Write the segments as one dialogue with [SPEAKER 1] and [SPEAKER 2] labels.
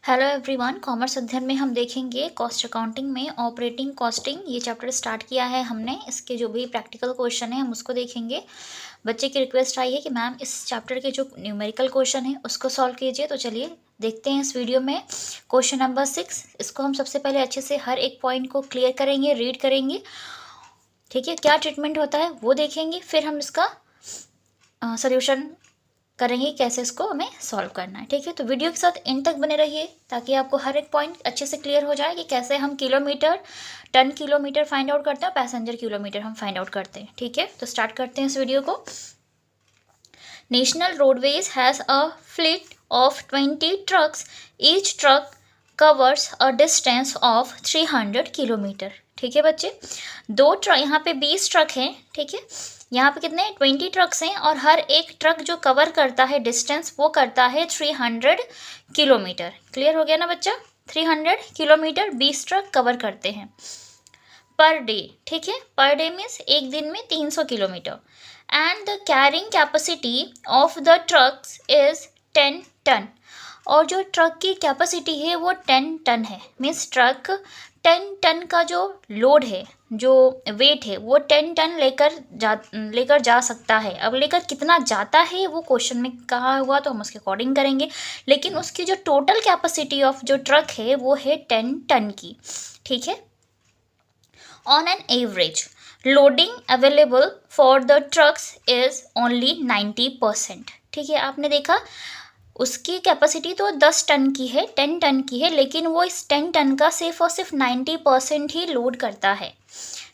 [SPEAKER 1] Hello everyone, commerce अध्ययन में हम देखेंगे कॉस्ट अकाउंटिंग में ऑपरेटिंग कॉस्टिंग। ये चैप्टर स्टार्ट किया है हमने। इसके जो भी प्रैक्टिकल क्वेश्चन है हम उसको देखेंगे। बच्चे की रिक्वेस्ट आई है कि मैम इस चैप्टर के जो न्यूमेरिकल क्वेश्चन है उसको सॉल्व कीजिए। तो चलिए देखते हैं इस वीडियो में क्वेश्चन नंबर 6। इसको हम सबसे पहले अच्छे से हर एक पॉइंट को क्लियर करेंगे, रीड करेंगे, ठीक है। क्या ट्रीटमेंट होता है वो देखेंगे, फिर हम इसका सोल्यूशन करेंगे, कैसे इसको हमें सॉल्व करना है, ठीक है। तो वीडियो के साथ एंड तक बने रहिए ताकि आपको हर एक पॉइंट अच्छे से क्लियर हो जाए कि कैसे हम kilometre, ton kilometre find out करते हैं, पैसेंजर किलोमीटर हम फाइंड आउट करते हैं, ठीक है। तो स्टार्ट करते हैं इस वीडियो को। National roadways has a fleet of 20 trucks. Each truck covers a distance of 300 kilometre, ठीक है बच्चे। दो ट्रक, यहाँ पे 20 ट्रक हैं, ठीक है। यहाँ पे कितने 20 ट्रक्स हैं और हर एक ट्रक जो कवर करता है डिस्टेंस वो करता है 300 किलोमीटर। क्लियर हो गया ना बच्चा? 300 किलोमीटर 20 ट्रक कवर करते हैं पर डे, ठीक है। पर डे मीन्स एक दिन में 300 kilometre. And the carrying capacity of the trucks is 10 ton. और जो ट्रक की कैपेसिटी है वो 10 टन है। मीन्स ट्रक 10 टन का जो लोड है, जो वेट है, वो 10 टन लेकर जा सकता है। अब लेकर कितना जाता है वो क्वेश्चन में कहा हुआ, तो हम उसके अकॉर्डिंग करेंगे। लेकिन उसकी जो टोटल कैपेसिटी ऑफ जो ट्रक है वो है 10 टन की, ठीक है। On an average loading available for the trucks is only 90%, ठीक है। आपने देखा उसकी कैपेसिटी तो 10 टन की है, 10 टन की है, लेकिन वो इस 10 टन का सिर्फ और सिर्फ 90% ही लोड करता है,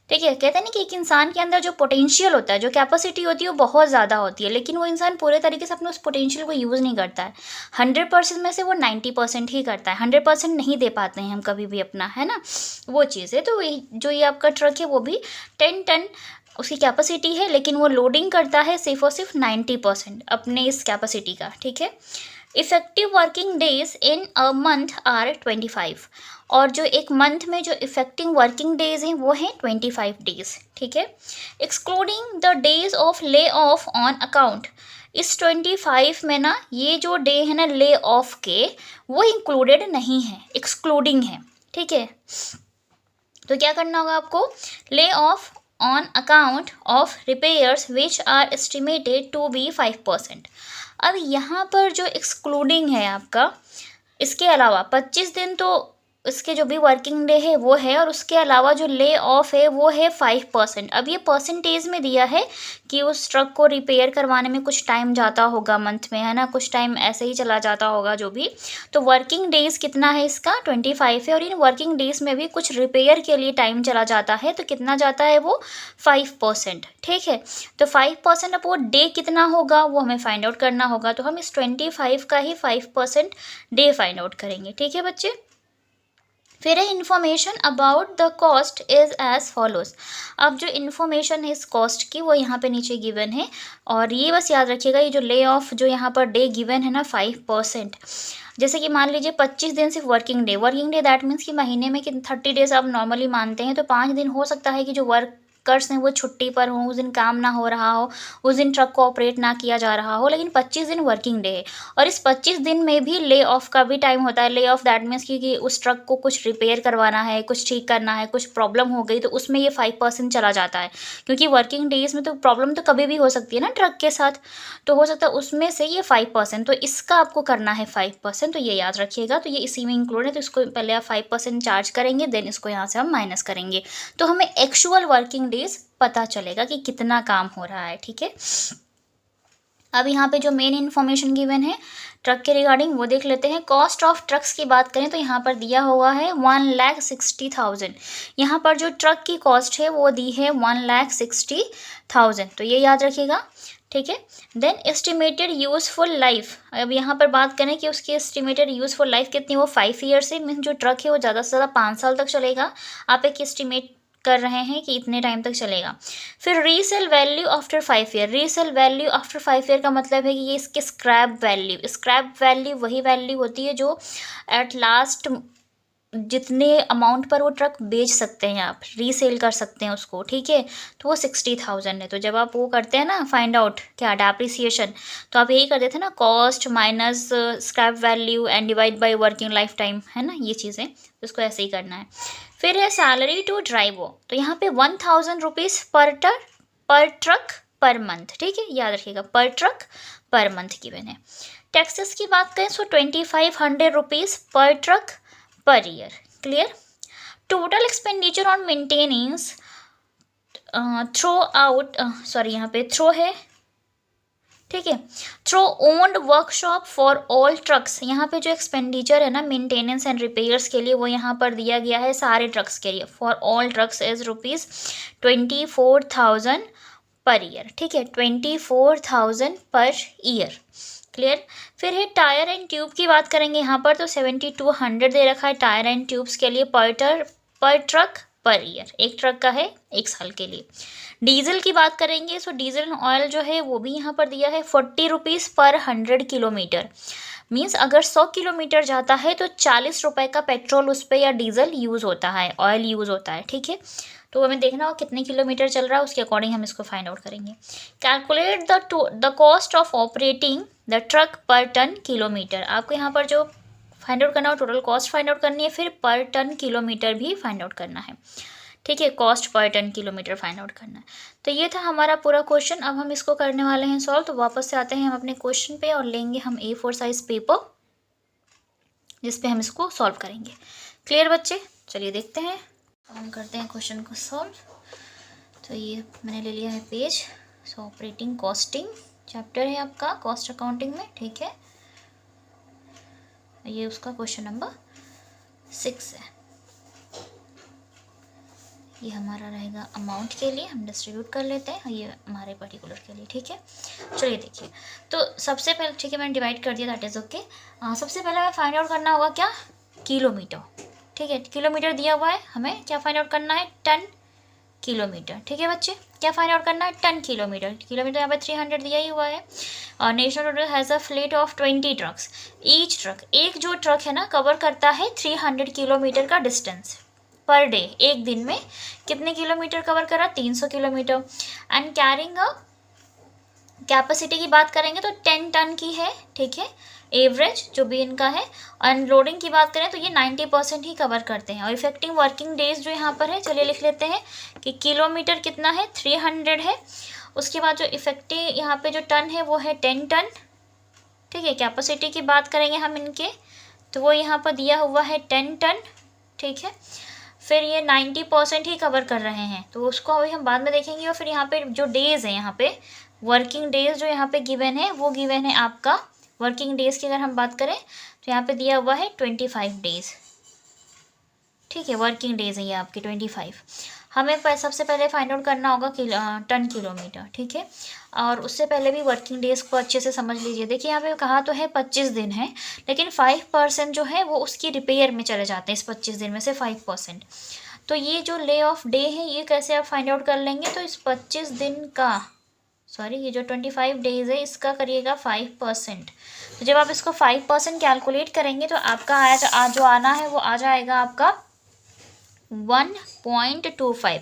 [SPEAKER 1] ठीक है। कहते हैं ना कि एक इंसान के अंदर जो पोटेंशियल होता है, जो कैपेसिटी होती है वो बहुत ज़्यादा होती है, लेकिन वो इंसान पूरे तरीके से अपने उस पोटेंशियल को यूज़ नहीं करता है। 100% में से वो 90% ही करता है। 100% नहीं दे पाते हैं हम कभी भी अपना, है ना, वो चीज़ है। तो जो ये आपका ट्रक है वो भी 10 टन उसकी कैपेसिटी है, लेकिन वो लोडिंग करता है सिर्फ और सिर्फ 90% अपने इस कैपेसिटी का, ठीक है। Effective working days in a month are 25। और जो एक मंथ में जो इफेक्टिव वर्किंग डेज हैं वो हैं 25 डेज, ठीक है। एक्सक्लूडिंग द डेज ऑफ ले ऑफ ऑन अकाउंट। इस 25 में ना ये जो डे है ना ले ऑफ के, वो इंक्लूडेड नहीं है, एक्सक्लूडिंग है, ठीक है। तो क्या करना होगा आपको? Lay off on account of repairs which are estimated to be 5%। अब यहाँ पर जो एक्सक्लूडिंग है आपका, इसके अलावा 25 दिन तो इसके जो भी वर्किंग डे है वो है, और उसके अलावा जो ले ऑफ है वो है 5%। अब ये परसेंटेज में दिया है कि उस ट्रक को रिपेयर करवाने में कुछ टाइम जाता होगा मंथ में, है ना, कुछ टाइम ऐसे ही चला जाता होगा जो भी। तो वर्किंग डेज कितना है इसका? 25 है। और इन वर्किंग डेज में भी कुछ रिपेयर के लिए टाइम चला जाता है, तो कितना जाता है वो? 5%, ठीक है। तो 5% अब वो डे कितना होगा वो हमें फाइंड आउट करना होगा। तो हम इस 25 का ही 5% डे फाइंड आउट करेंगे, ठीक है बच्चे। फिर है information about the cost is as follows. अब जो इन्फॉर्मेशन है इस कॉस्ट की वो यहाँ पे नीचे गिवन है, और ये बस याद रखिएगा ये जो ले ऑफ जो यहाँ पर डे गिवन है ना 5%। जैसे कि मान लीजिए 25 दिन सिर्फ वर्किंग डे दैट मीन्स कि महीने में 30 डेज आप नॉर्मली मानते हैं, तो 5 दिन हो सकता है कि जो वर्कर्स हैं वो छुट्टी पर हों, उस दिन काम ना हो रहा हो, उस दिन ट्रक को ऑपरेट ना किया जा रहा हो, लेकिन 25 दिन वर्किंग डे है। और इस 25 दिन में भी ले ऑफ का भी टाइम होता है। ले ऑफ दैट मीन्स कि उस ट्रक को कुछ रिपेयर करवाना है, कुछ ठीक करना है, कुछ प्रॉब्लम हो गई तो उसमें ये 5% चला जाता है, क्योंकि वर्किंग डेज में तो प्रॉब्लम तो कभी भी हो सकती है ना ट्रक के साथ, तो हो सकता है उसमें से ये 5%, तो इसका आपको करना है 5%, तो ये याद रखिएगा। तो ये इसी में इंक्लूड है, तो इसको पहले आप 5% चार्ज करेंगे, देन इसको यहाँ से हम माइनस करेंगे, तो हमें एक्चुअल वर्किंग डेज पता चलेगा कि कितना काम हो रहा है, ठीक है। अब यहाँ पे जो मेन इन्फॉर्मेशन गिवन है ट्रक के रिगार्डिंग वो देख लेते हैं। कॉस्ट ऑफ ट्रक्स की बात करें तो यहाँ पर दिया हुआ है 1,60,000। यहाँ पर जो ट्रक की कॉस्ट है वो दी है 1,60,000, तो ये याद रखिएगा, ठीक है। Then estimated useful life. अब यहाँ पर बात करें कि उसकी एस्टिमेटेड यूज़फुल लाइफ कितनी, वो 5 ईयर्स है। मीन्स जो ट्रक है वो ज़्यादा से ज़्यादा 5 साल तक चलेगा। आप एक एस्टिमेट कर रहे हैं कि इतने टाइम तक चलेगा। फिर resale value after 5 year. Resale value after 5 year का मतलब है कि ये इसकी स्क्रैप वैल्यू वही वैल्यू होती है जो एट लास्ट जितने अमाउंट पर वो ट्रक बेच सकते हैं, आप रीसेल कर सकते हैं उसको, ठीक है, तो वो 60,000 है। तो जब आप वो करते हैं ना फाइंड आउट क्या डेप्रिसिएशन, तो आप यही कर देते हैं ना, cost minus scrap value and divide by working life time, है ना ये चीज़ें, तो इसको ऐसे ही करना है। फिर है सैलरी टू ड्राइवर, तो यहाँ पे 1000 rupees per truck per month, ठीक है, याद रखिएगा, पर ट्रक पर मंथ गिवन है। टैक्सेस की बात करें तो 2500 rupees per truck per year, clear. Total expenditure on maintenance through out, sorry यहाँ पे थ्रो है, ठीक है, through owned workshop for all trucks, यहाँ पे जो एक्सपेंडिचर है ना मेंटेनेंस एंड रिपेयर्स के लिए वो यहाँ पर दिया गया है सारे ट्रक्स के लिए, for all trucks is ₹24,000 per year, ठीक है, 24,000 पर ईयर, क्लियर। फिर है टायर एंड ट्यूब की बात करेंगे यहाँ पर, तो 7200 दे रखा है टायर एंड ट्यूब्स के लिए पर ट्रक पर ईयर, एक ट्रक का है 1 साल के लिए। डीजल की बात करेंगे तो डीजल ऑयल जो है वो भी यहाँ पर दिया है 40 रुपीज़ पर 100 किलोमीटर, मीन्स अगर 100 किलोमीटर जाता है तो 40 रुपये का पेट्रोल उस पर या डीजल यूज़ होता है, ऑयल यूज़ होता है, ठीक है। तो हमें देखना हो कितने किलोमीटर चल रहा है, उसके अकॉर्डिंग हम इसको फाइंड आउट करेंगे। Calculate the cost of operating the truck पर टन किलोमीटर, आपको यहाँ पर जो फाइंड आउट करना हो टोटल कॉस्ट फाइंड आउट करनी है, फिर पर टन किलोमीटर भी फाइंड आउट करना है, ठीक है, cost per ton kilometre find out करना है। तो ये था हमारा पूरा क्वेश्चन, अब हम इसको करने वाले हैं सॉल्व। तो वापस से आते हैं हम अपने क्वेश्चन पे और लेंगे हम A4 साइज पेपर जिस पे हम इसको सॉल्व करेंगे। क्लियर बच्चे, चलिए देखते हैं, हम करते हैं क्वेश्चन को सॉल्व। तो ये मैंने ले लिया है पेज, सो ऑपरेटिंग कॉस्टिंग चैप्टर है आपका कॉस्ट अकाउंटिंग में, ठीक है, ये उसका क्वेश्चन नंबर 6 है। ये हमारा रहेगा अमाउंट के लिए, हम डिस्ट्रीब्यूट कर लेते हैं, ये हमारे पर्टिकुलर के लिए, ठीक है। चलिए देखिए, तो सबसे पहले, ठीक है, मैंने डिवाइड कर दिया, दैट इज़ ओके। सबसे पहले हमें फाइंड आउट करना होगा क्या, किलोमीटर, ठीक है, किलोमीटर दिया हुआ है, हमें क्या फाइंड आउट करना है, टन किलोमीटर, ठीक है बच्चे, क्या फाइंड आउट करना है, टन किलोमीटर, किलोमीटर यहाँ पे 300 दिया ही हुआ है। और national road has a fleet of 20 trucks, each truck, एक जो ट्रक है ना कवर करता है 300 किलोमीटर का डिस्टेंस पर डे, एक दिन में कितने किलोमीटर कवर करा, 300 kilometre. And carrying a capacity की बात करेंगे तो 10 टन की है, ठीक है, एवरेज जो भी इनका है। अनलोडिंग की बात करें तो ये 90% ही कवर करते हैं। और इफेक्टिव वर्किंग डेज जो यहाँ पर है, चलिए लिख लेते हैं कि किलोमीटर कितना है, 300 है। उसके बाद जो इफेक्टिव यहाँ पे जो टन है वो है 10 टन, ठीक है। कैपेसिटी की बात करेंगे हम इनके, तो वो यहाँ पर दिया हुआ है 10 टन, ठीक है। फिर ये 90% ही कवर कर रहे हैं, तो उसको अभी हम बाद में देखेंगे। और फिर यहाँ पे जो डेज़ है, यहाँ पे वर्किंग डेज जो यहाँ पे गिवन है वो गिवन है आपका, वर्किंग डेज़ की अगर हम बात करें तो यहाँ पे दिया हुआ है 25 डेज़, ठीक है, वर्किंग डेज़ है ये आपके 25। हमें सबसे पहले फाइंड आउट करना होगा टन किलोमीटर, ठीक है। और उससे पहले भी वर्किंग डेज़ को अच्छे से समझ लीजिए। देखिए यहाँ पे कहा तो है 25 दिन है, लेकिन 5% जो है वो उसकी रिपेयर में चले जाते हैं, इस 25 दिन में से 5%। तो ये जो ले ऑफ डे है ये कैसे आप फाइंड आउट कर लेंगे, तो इस 25 दिन का, सॉरी ये जो 25 डेज़ है इसका करिएगा 5%। तो जब आप इसको 5% कैलकुलेट करेंगे तो आपका जो आना है वो आ जाएगा आपका 1.25,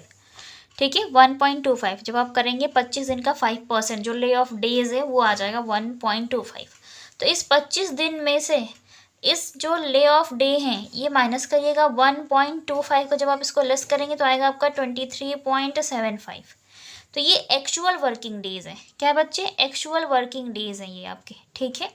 [SPEAKER 1] ठीक है, 1.25। जब आप करेंगे 25 दिन का 5%, जो ले ऑफ डेज है वो आ जाएगा 1.25। तो इस 25 दिन में से इस जो ले ऑफ डे हैं ये माइनस करिएगा 1.25 को, जब आप इसको लेस करेंगे तो आएगा आपका 23.75। तो ये एक्चुअल वर्किंग डेज है, क्या बच्चे, एक्चुअल वर्किंग डेज हैं ये आपके, ठीक है।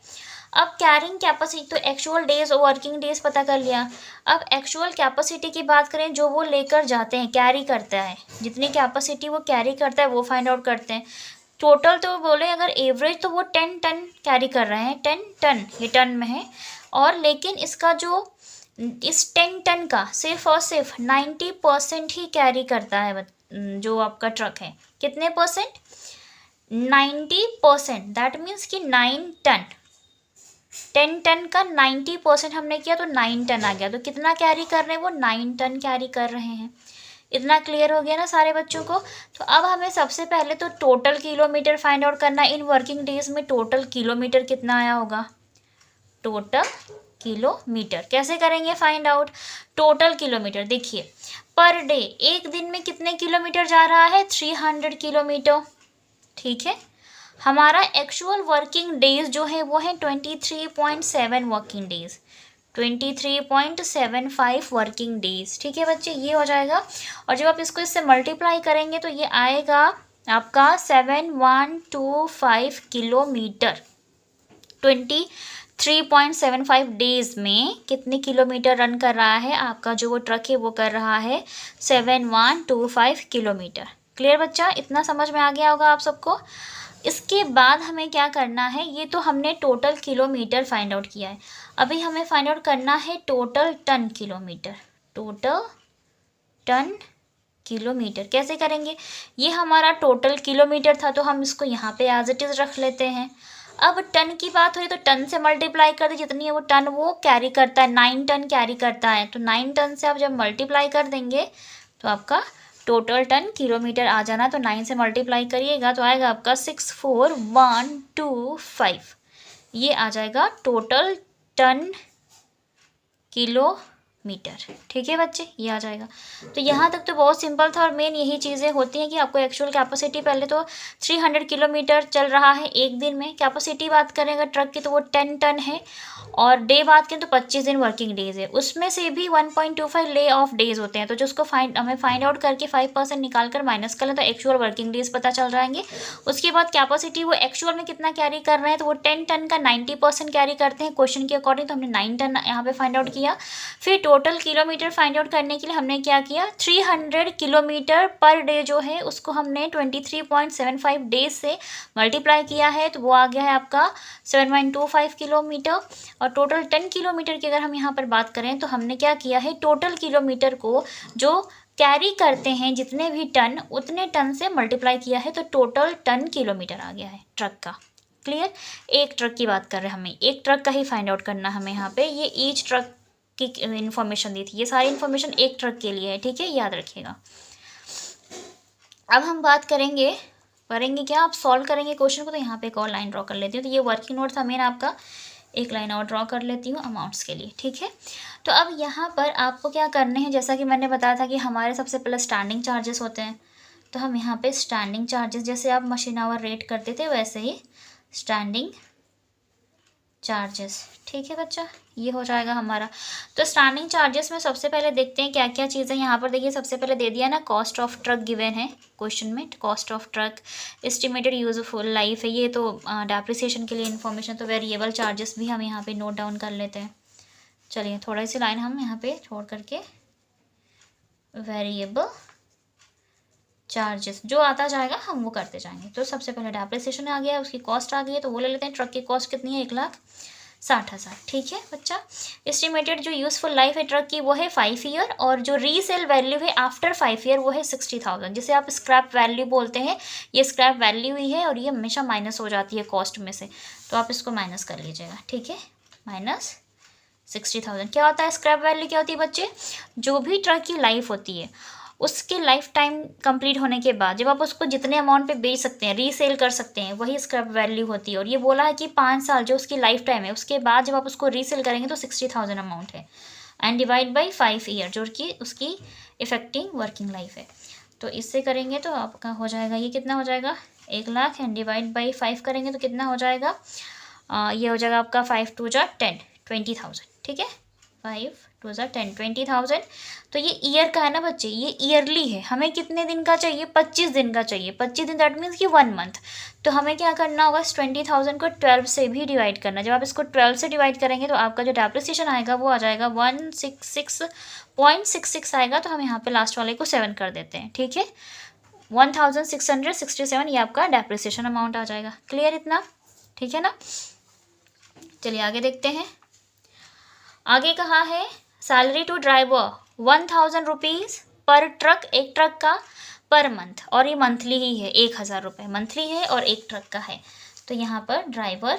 [SPEAKER 1] अब कैरिंग कैपेसिटी, तो एक्चुअल डेज और वर्किंग डेज पता कर लिया। अब एक्चुअल कैपेसिटी की बात करें, जो वो लेकर जाते हैं, कैरी करता है, जितनी कैपेसिटी वो कैरी करता है वो फाइंड आउट करते हैं। टोटल तो बोले अगर एवरेज तो वो 10 टन कैरी कर रहे हैं, 10 टन ये टन में है। और लेकिन इसका जो इस 10 टन का सिर्फ और सिर्फ 90% ही कैरी करता है जो आपका ट्रक है। कितने परसेंट, 90%, दैट मीन्स कि 9 टन, 10 टन का 90% हमने किया तो 9 टन आ गया। तो कितना कैरी कर रहे हैं वो, 9 टन कैरी कर रहे हैं। इतना क्लियर हो गया ना सारे बच्चों को। तो अब हमें सबसे पहले तो टोटल किलोमीटर फाइंड आउट करना है। इन वर्किंग डेज में टोटल किलोमीटर कितना आया होगा, टोटल किलोमीटर। कैसे करेंगे फाइंड आउट? Total kilometre. देखिए पर डे एक दिन में कितने किलोमीटर जा रहा है? 300 किलोमीटर। ठीक है, हमारा एक्चुअल वर्किंग डेज जो है वो है 23.7 वर्किंग डेज, 23.75 वर्किंग डेज। ठीक है बच्चे, ये हो जाएगा। और जब आप इसको इससे मल्टीप्लाई करेंगे तो ये आएगा आपका 7125 किलोमीटर। 23.75 डेज में कितने किलोमीटर रन कर रहा है आपका जो वो ट्रक है? वो कर रहा है 7125 किलोमीटर। क्लियर बच्चा? इतना समझ में आ गया होगा आप सबको। इसके बाद हमें क्या करना है? ये तो हमने टोटल किलोमीटर फाइंड आउट किया है, अभी हमें फाइंड आउट करना है total ton kilometre. Total ton kilometre कैसे करेंगे? ये हमारा टोटल किलोमीटर था तो हम इसको यहाँ पे एज इट इज़ रख लेते हैं। अब टन की बात हो रही तो टन से मल्टीप्लाई कर दे, जितनी है वो टन वो कैरी करता है, 9 टन कैरी करता है। तो 9 टन से आप जब मल्टीप्लाई कर देंगे तो आपका टोटल टन किलोमीटर आ जाना। तो 9 से मल्टीप्लाई करिएगा तो आएगा आपका 64125। ये आ जाएगा टोटल टन किलोमीटर। ठीक है बच्चे, ये आ जाएगा। तो यहाँ तक तो बहुत सिंपल था और मेन यही चीज़ें होती हैं कि आपको एक्चुअल कैपेसिटी पहले तो 300 किलोमीटर चल रहा है एक दिन में। कैपेसिटी बात करें अगर ट्रक की तो वो 10 टन है, और डे बात करें तो 25 दिन वर्किंग डेज है। उसमें से भी 1.25 ले ऑफ डेज होते हैं, तो जो उसको हमें फाइंड आउट करके 5% निकाल कर माइनस कर लें तो एक्चुअल वर्किंग डेज पता चल जाएंगे। उसके बाद कैपेसिटी वो एक्चुअल में कितना कैरी कर रहे हैं तो वो 10 टन का 90% कैरी करते हैं क्वेश्चन के अकॉर्डिंग। तो हमने 9 टन यहाँ पे फाइंड आउट किया। फिर टोटल किलोमीटर फाइंड आउट करने के लिए हमने क्या किया? 300 किलोमीटर पर डे जो है उसको हमने 23.75 डेज से मल्टीप्लाई किया है, तो वो आ गया है आपका 7.25 किलोमीटर। और टोटल 10 किलोमीटर की अगर हम यहाँ पर बात करें तो हमने क्या किया है? टोटल किलोमीटर को जो कैरी करते हैं जितने भी टन, उतने टन से मल्टीप्लाई किया है, तो टोटल टन किलोमीटर आ गया है ट्रक का। क्लियर? एक ट्रक की बात कर रहे हैं, हमें एक ट्रक का ही फाइंड आउट करना हमें यहाँ पे। ये ईच ट्रक की इन्फॉर्मेशन दी थी, ये सारी इन्फॉर्मेशन एक ट्रक के लिए है। ठीक है, याद रखिएगा। अब हम बात करेंगे क्या? आप सॉल्व करेंगे क्वेश्चन को। तो यहाँ पे एक और लाइन ड्रॉ कर लेती हूँ। तो ये वर्किंग नोट था मेन आपका, एक लाइन और ड्रॉ कर लेती हूँ अमाउंट्स के लिए। ठीक है, तो अब यहाँ पर आपको क्या करने हैं? जैसा कि मैंने बताया था कि हमारे सबसे पहले स्टैंडिंग चार्जेस होते हैं, तो हम यहाँ पे स्टैंडिंग चार्जेस, जैसे आप मशीन आवर रेट करते थे वैसे ही स्टैंडिंग चार्जेस। ठीक है बच्चा, ये हो जाएगा हमारा। तो स्टैंडिंग चार्जेस में सबसे पहले देखते हैं क्या क्या चीज़ें यहाँ पर। देखिए सबसे पहले दे दिया ना, कॉस्ट ऑफ ट्रक गिवन है क्वेश्चन में। Cost of truck, estimated useful life है, ये तो डेप्रिसिएशन के लिए इन्फॉर्मेशन। तो वेरिएबल चार्जेस भी हम यहाँ पे नोट डाउन कर लेते हैं। चलिए थोड़ी सी लाइन हम यहाँ पे छोड़ करके वेरिएबल चार्जेस जो आता जाएगा हम वो करते जाएंगे। तो सबसे पहले डेप्रिसिएशन आ गया, उसकी कॉस्ट आ गई है, तो वो ले लेते हैं। ट्रक की कॉस्ट कितनी है? 1,60,000। ठीक है बच्चा। एस्टिमेटेड जो यूजफुल लाइफ है ट्रक की वो है 5 ईयर, और जो रीसेल वैल्यू है आफ्टर 5 ईयर वो है 60,000, जिसे आप स्क्रैप वैल्यू बोलते हैं। ये स्क्रैप वैल्यू ही है और ये हमेशा माइनस हो जाती है कॉस्ट में से, तो आप इसको माइनस कर लीजिएगा। ठीक है, माइनस 60,000 क्या होता है? स्क्रैप वैल्यू क्या होती है बच्चे? जो भी ट्रक की लाइफ होती है उसके लाइफ टाइम कंप्लीट होने के बाद जब आप उसको जितने अमाउंट पे बेच सकते हैं, रीसेल कर सकते हैं, वही स्क्रैप वैल्यू होती है। और ये बोला है कि 5 साल जो उसकी लाइफ टाइम है, उसके बाद जब आप उसको रीसेल करेंगे तो 60,000 अमाउंट है, एंड डिवाइड बाई 5 ईयर जो कि उसकी इफेक्टिंग वर्किंग लाइफ है। तो इससे करेंगे तो आपका हो जाएगा, ये कितना हो जाएगा? 1,00,000, एंड डिवाइड बाई 5 करेंगे तो कितना हो जाएगा? ये हो जाएगा आपका 5 2 जा 10, 20,000। ठीक है, 5 2 जा 10, 20,000। तो ये ईयर का है ना बच्चे, ये ईयरली है। हमें कितने दिन का चाहिए? 25 दिन का चाहिए। 25 दिन दैट मीन्स कि 1 मंथ। तो हमें क्या करना होगा? इस 20,000 को 12 से भी डिवाइड करना। जब आप इसको 12 से डिवाइड करेंगे तो आपका जो डेप्रिसिएशन आएगा वो आ जाएगा 166.66 आएगा। तो हम यहाँ पे लास्ट वाले को 7 कर देते हैं। ठीक है, 1,667 ये आपका डेप्रिसिएशन अमाउंट आ जाएगा। क्लियर इतना? ठीक है ना। चलिए आगे देखते हैं। आगे कहा है salary to driver 1,000 rupees per truck, एक ट्रक का पर मंथ, और ये मंथली ही है, 1,000 रुपये मंथली है और एक ट्रक का है। तो यहाँ पर ड्राइवर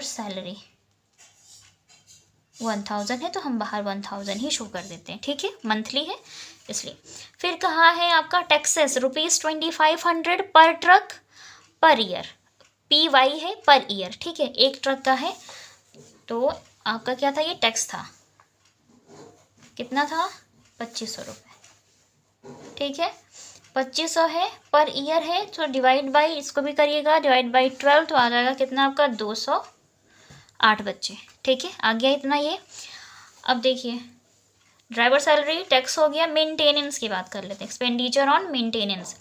[SPEAKER 1] सैलरी 1,000 है तो हम बाहर 1,000 ही शो कर देते हैं। ठीक है, मंथली है इसलिए। फिर कहा है आपका टैक्सेस ₹2500 पर ट्रक पर ईयर, PY है पर ईयर। ठीक है, एक ट्रक का है तो आपका क्या था, ये टैक्स था, कितना था, 2500 रुपये। ठीक है, 2500 है, पर ईयर है, तो डिवाइड बाई, इसको भी करिएगा, डिवाइड बाई 12, तो आ जाएगा कितना आपका 208 बच्चे। ठीक है, आ गया इतना ये। अब देखिए, ड्राइवर सैलरी टैक्स हो गया। मेंटेनेंस की बात कर लेते हैं, एक्सपेंडिचर ऑन मेंटेनेंस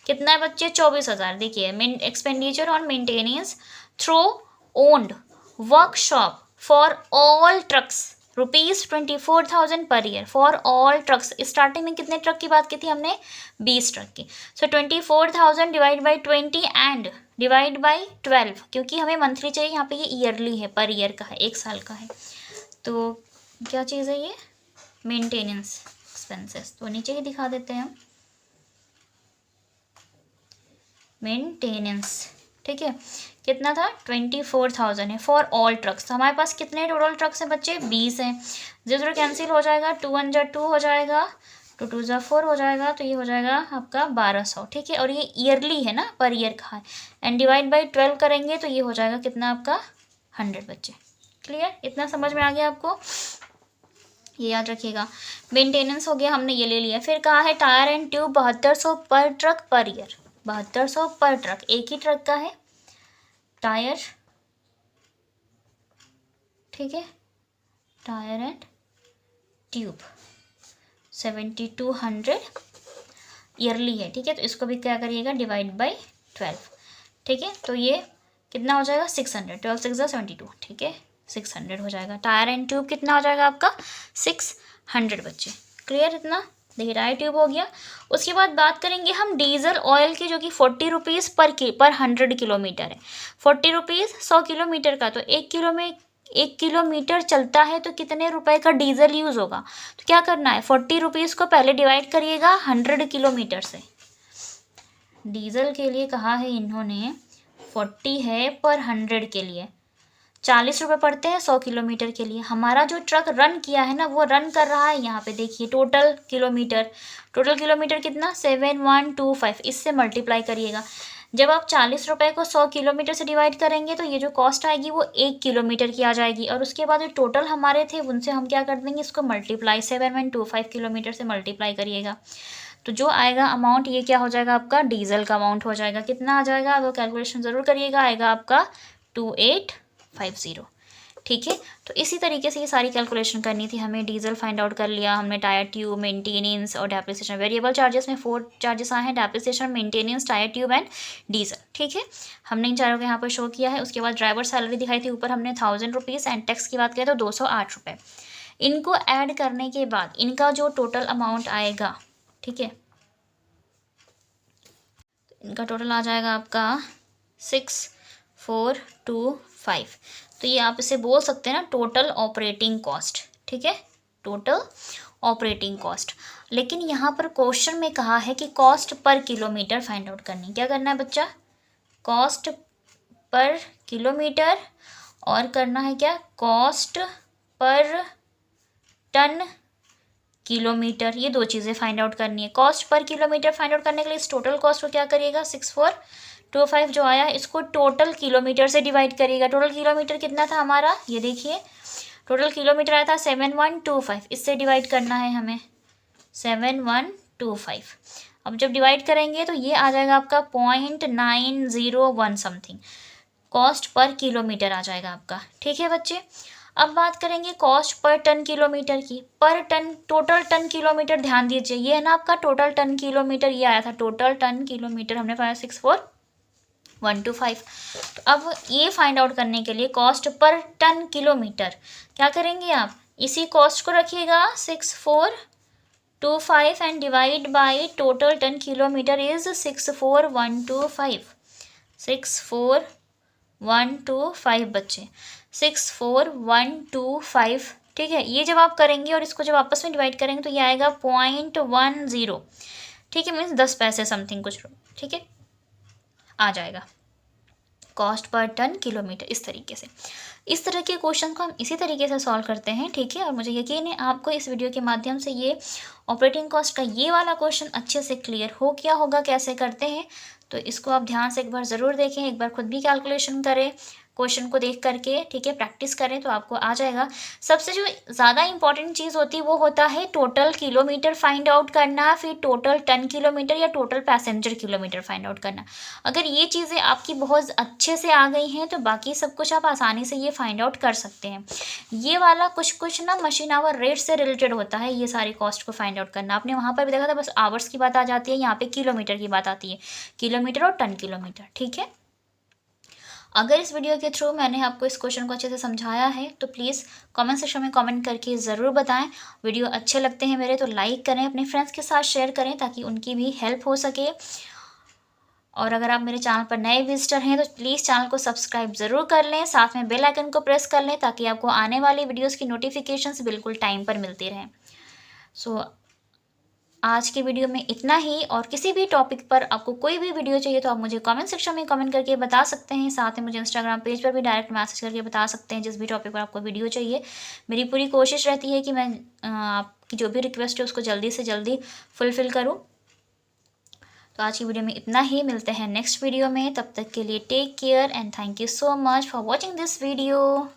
[SPEAKER 1] कितना है बच्चे, 24,000। देखिए, expenditure on maintenance through owned workshop for all trucks ₹24,000 per year for all trucks. Starting में कितने ट्रक की बात की थी हमने, 20 ट्रक की। सो 24,000 divide by 20 and divide by 12, क्योंकि हमें मंथली चाहिए, यहाँ पे ये ईयरली है, पर ईयर का है, 1 साल का है। तो क्या चीज़ है ये, मेंटेनेंस एक्सपेंसेस, तो नीचे ही दिखा देते हैं हम, मेंटेनेंस। ठीक है, कितना था, 24,000 है फॉर ऑल ट्रक्स। तो हमारे पास कितने टोटल ट्रक्स हैं बच्चे, 20 हैं। 0 कैंसिल हो जाएगा, 2 1 जा 2 हो जाएगा, 2 2 जा 4 हो जाएगा, तो ये हो जाएगा आपका 1200। ठीक है, और ये ईयरली है ना, पर ईयर का है, एंड डिवाइड बाई 12 करेंगे तो ये हो जाएगा कितना आपका 100 बच्चे। क्लियर, इतना समझ में आ गया आपको, ये याद रखिएगा। मेंटेनेंस हो गया, हमने ये ले लिया। फिर कहा है टायर एंड ट्यूब 7200 पर ट्रक पर ईयर, 7200 पर ट्रक, एक ही ट्रक का है टायर। ठीक है, टायर एंड ट्यूब 7200 ईयरली है। ठीक है, तो इसको भी क्या करिएगा, डिवाइड बाई 12। ठीक है, तो ये कितना हो जाएगा, 600, 12 6 72। ठीक है, 600 हो जाएगा। टायर एंड ट्यूब कितना हो जाएगा आपका, 600 बच्चे। क्लियर इतना, देखिए टायर ट्यूब हो गया। उसके बाद बात करेंगे हम डीजल ऑयल की, जो कि 40 रुपीज़ पर 100 किलोमीटर है। 40 रुपीज़ 100 किलोमीटर का, तो 1 किलोमीटर चलता है तो कितने रुपए का डीजल यूज़ होगा। तो क्या करना है, 40 रुपीज़ को पहले डिवाइड करिएगा 100 किलोमीटर से। डीजल के लिए कहा है इन्होंने 40 है पर 100 के लिए, 40 रुपये पड़ते हैं 100 किलोमीटर के लिए। हमारा जो ट्रक रन किया है ना, वो रन कर रहा है, यहाँ पे देखिए टोटल किलोमीटर कितना, 7125, इससे मल्टीप्लाई करिएगा। जब आप 40 रुपये को 100 किलोमीटर से डिवाइड करेंगे तो ये जो कॉस्ट आएगी वो 1 किलोमीटर की आ जाएगी, और उसके बाद जो टोटल हमारे थे उनसे हम क्या कर देंगे, इसको मल्टीप्लाई 7125 किलोमीटर से मल्टीप्लाई करिएगा, तो जो आएगा अमाउंट ये क्या हो जाएगा आपका, डीजल का अमाउंट हो जाएगा। कितना आ जाएगा, वो कैलकुलेशन ज़रूर करिएगा, आएगा आपका 2850। ठीक है, तो इसी तरीके से ये सारी कैलकुलेशन करनी थी हमें। डीजल फाइंड आउट कर लिया हमने, टायर ट्यूब, मेंटेनेंस और डेप्रिसिएशन। वेरिएबल चार्जेस में 4 चार्जेस आए हैं, depreciation, maintenance, tyre tube and diesel. ठीक है, हमने इन चारों को यहाँ पर शो किया है। उसके बाद ड्राइवर सैलरी दिखाई थी ऊपर हमने 1000 रुपीज़, एंड टैक्स की बात करें तो 208 रुपये। इनको ऐड करने के बाद इनका जो टोटल अमाउंट आएगा, ठीक है, इनका टोटल आ जाएगा आपका 6425। तो ये आप इसे बोल सकते हैं ना, टोटल ऑपरेटिंग कॉस्ट। ठीक है, टोटल ऑपरेटिंग कॉस्ट। लेकिन यहाँ पर क्वेश्चन में कहा है कि cost per kilometre find out करनी। क्या करना है बच्चा, कॉस्ट पर किलोमीटर, और करना है क्या, कॉस्ट पर टन किलोमीटर, ये 2 चीज़ें फाइंड आउट करनी है। Cost per kilometre find out करने के लिए इस टोटल कॉस्ट को क्या करिएगा, 6425 जो आया इसको टोटल किलोमीटर से डिवाइड करिएगा। टोटल किलोमीटर कितना था हमारा, ये देखिए, टोटल किलोमीटर आया था 7125, इससे डिवाइड करना है हमें 7125। अब जब डिवाइड करेंगे तो ये आ जाएगा आपका 0.901 समथिंग, कॉस्ट पर किलोमीटर आ जाएगा आपका। ठीक है बच्चे, अब बात करेंगे कॉस्ट पर टन किलोमीटर की। पर टन, टोटल टन किलोमीटर ध्यान दीजिए, ये है ना आपका टोटल टन किलोमीटर, ये आया था टोटल टन किलोमीटर, हमने पाया 64125। तो अब ये फाइंड आउट करने के लिए कॉस्ट पर टन किलोमीटर क्या करेंगे आप, इसी कॉस्ट को रखिएगा 6425 and divide by total ton kilometre is 64125, 64125 बच्चे, 64125। ठीक है, ये जब आप करेंगे और इसको जब आपस में डिवाइड करेंगे तो ये आएगा 0.10। ठीक है, मीन्स 10 पैसे समथिंग कुछ। ठीक है, आ जाएगा कॉस्ट पर टन किलोमीटर। इस तरीके से, इस तरह के क्वेश्चन को हम इसी तरीके से सॉल्व करते हैं। ठीक है, और मुझे यकीन है आपको इस वीडियो के माध्यम से ये ऑपरेटिंग कॉस्ट का ये वाला क्वेश्चन अच्छे से क्लियर हो गया होगा कैसे करते हैं। तो इसको आप ध्यान से एक बार ज़रूर देखें, एक बार खुद भी कैलकुलेशन करें, क्वेश्चन को देख करके, ठीक है, प्रैक्टिस करें तो आपको आ जाएगा। सबसे जो ज़्यादा इंपॉर्टेंट चीज़ होती है वो होता है टोटल किलोमीटर फाइंड आउट करना, फिर टोटल टन किलोमीटर या total passenger kilometre find out करना। अगर ये चीज़ें आपकी बहुत अच्छे से आ गई हैं तो बाकी सब कुछ आप आसानी से ये फाइंड आउट कर सकते हैं। ये वाला कुछ ना मशीन आवर रेट से रिलेटेड होता है, ये सारी कॉस्ट को फाइंड आउट करना। आपने वहाँ पर भी देखा था बस आवर्स की बात आ जाती है, यहाँ पे किलोमीटर की बात आती है, किलोमीटर और टन किलोमीटर, ठीक है। अगर इस वीडियो के थ्रू मैंने आपको इस क्वेश्चन को अच्छे से समझाया है तो प्लीज़ कमेंट सेक्शन में कमेंट करके ज़रूर बताएं। वीडियो अच्छे लगते हैं मेरे तो लाइक करें, अपने फ्रेंड्स के साथ शेयर करें ताकि उनकी भी हेल्प हो सके। और अगर आप मेरे चैनल पर नए विजिटर हैं तो प्लीज़ चैनल को सब्सक्राइब ज़रूर कर लें, साथ में बेल आइकन को प्रेस कर लें ताकि आपको आने वाली वीडियोज़ की नोटिफिकेशंस बिल्कुल टाइम पर मिलती रहें। सो आज की वीडियो में इतना ही, और किसी भी टॉपिक पर आपको कोई भी वीडियो चाहिए तो आप मुझे कमेंट सेक्शन में कमेंट करके बता सकते हैं। साथ में मुझे इंस्टाग्राम पेज पर भी डायरेक्ट मैसेज करके बता सकते हैं जिस भी टॉपिक पर आपको वीडियो चाहिए। मेरी पूरी कोशिश रहती है कि मैं आपकी जो भी रिक्वेस्ट है उसको जल्दी से जल्दी फुलफ़िल करूँ। तो आज की वीडियो में इतना ही, मिलते हैं नेक्स्ट वीडियो में। तब तक के लिए take care and thank you so much for watching this video.